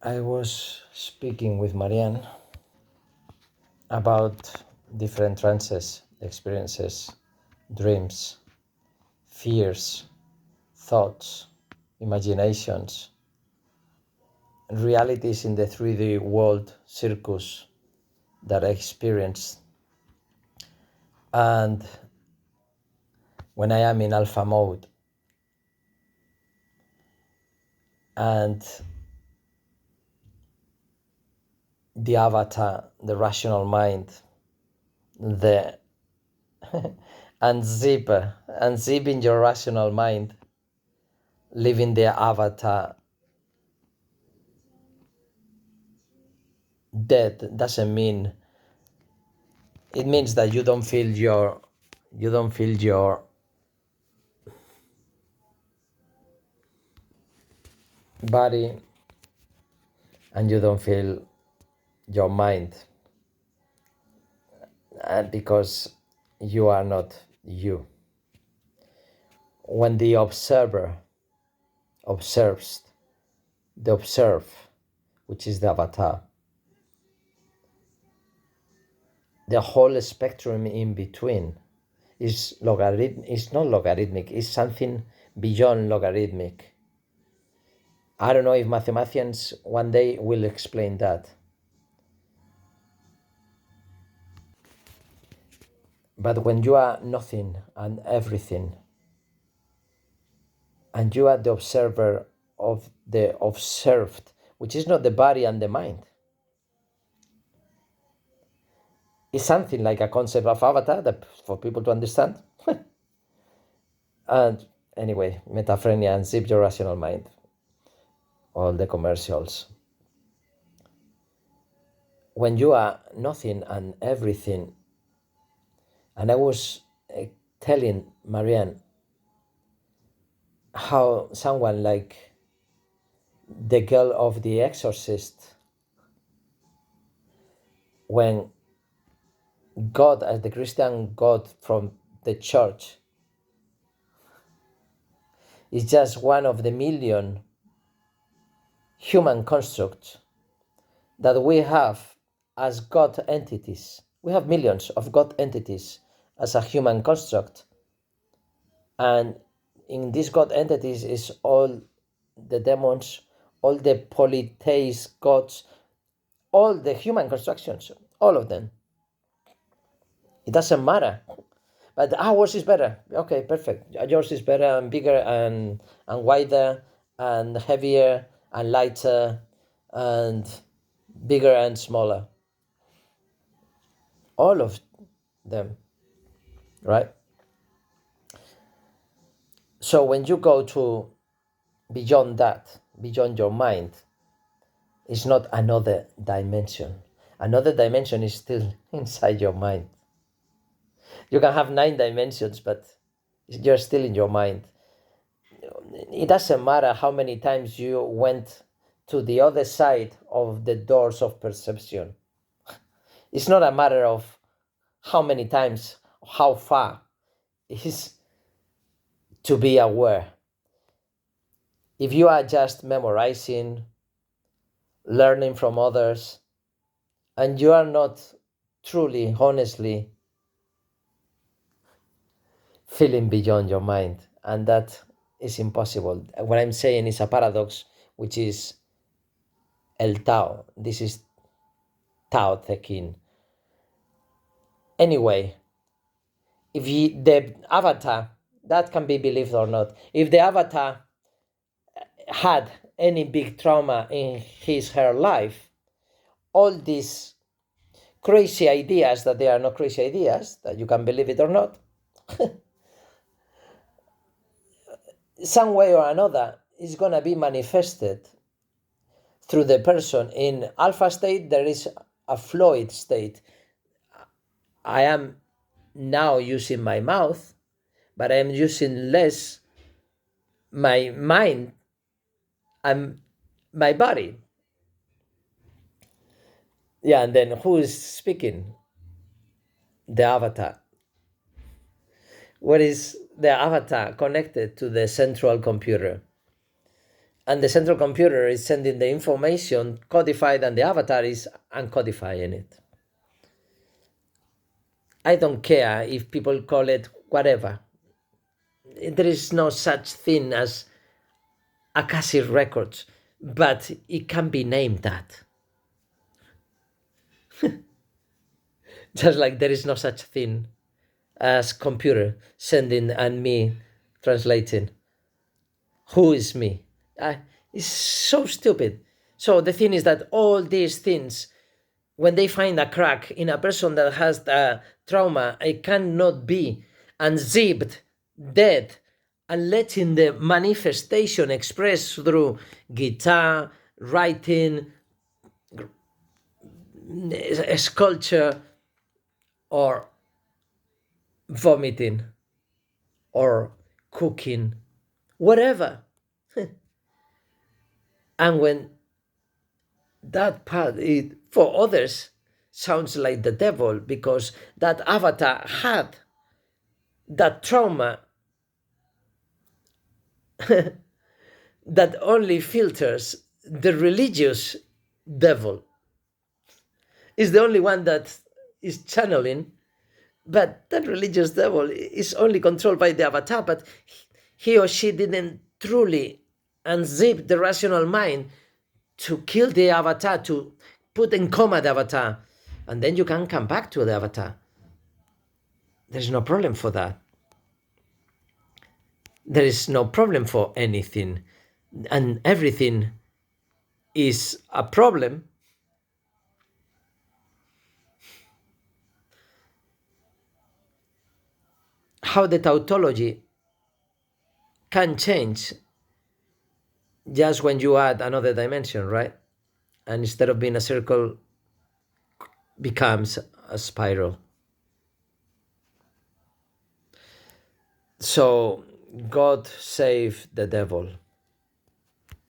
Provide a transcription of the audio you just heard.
I was speaking with Marianne about different trances, experiences, dreams, fears, thoughts, imaginations, realities in the 3D world circus that I experienced. And when I am in alpha mode and the avatar, the rational mind, the unzipping your rational mind, living the avatar dead doesn't mean, it means that you don't feel your body and you don't feel your mind, and because you are not you. When the observer observes the observe, which is the avatar, the whole spectrum in between is is not logarithmic, it's something beyond logarithmic. I don't know if mathematicians one day will explain that. But when you are nothing and everything, and you are the observer of the observed, which is not the body and the mind, it's something like a concept of avatar that for people to understand. And anyway, metaphrenia and zip your rational mind, all the commercials. When you are nothing and everything, and I was telling Marianne how someone like the girl of The Exorcist, when God, as the Christian God from the church, is just one of the million human constructs that we have as God entities. We have millions of God entities as a human construct. And in these God entities is all the demons, all the polytheist gods, all the human constructions, all of them. It doesn't matter. But ours is better. Okay, perfect. Yours is better and bigger and wider and heavier and lighter and bigger and smaller. All of them, right? So when you go to beyond that, beyond your mind, it's not another dimension. Another dimension is still inside your mind. You can have 9 dimensions, but you're still in your mind. It doesn't matter how many times you went to the other side of the doors of perception. It's not a matter of how many times, how far. It's to be aware. If you are just memorizing, learning from others, and you are not truly, honestly feeling beyond your mind, and that is impossible. What I'm saying is a paradox, which is El Tao. This is Tao Te Ching. Anyway, if the avatar, that can be believed or not, if the avatar had any big trauma in her life, all these crazy ideas that they are not crazy ideas, that you can believe it or not, some way or another is going to be manifested through the person. In alpha state, there is a fluid state. I am now using my mouth, but I am using less my mind and my body. Yeah, and then who is speaking? The avatar. What is the avatar connected to the central computer? And the central computer is sending the information codified, and the avatar is uncodifying it. I don't care if people call it whatever. There is no such thing as Akashic records, but it can be named that. Just like there is no such thing as computer sending and me translating. Who is me? It's so stupid. So the thing is that all these things, when they find a crack in a person that has a trauma, it cannot be unzipped, dead, and letting the manifestation express through guitar, writing, sculpture, or vomiting, or cooking, whatever. And when that part, for others, sounds like the devil, because that avatar had that trauma that only filters the religious devil. Is the only one that is channeling, but that religious devil is only controlled by the avatar, but he or she didn't truly unzip the rational mind to kill the avatar, to put in coma the avatar, and then you can come back to the avatar. There's no problem for that. There is no problem for anything, and everything is a problem how the tautology can change just when you add another dimension, right? And instead of being a circle, becomes a spiral. So God save the devil.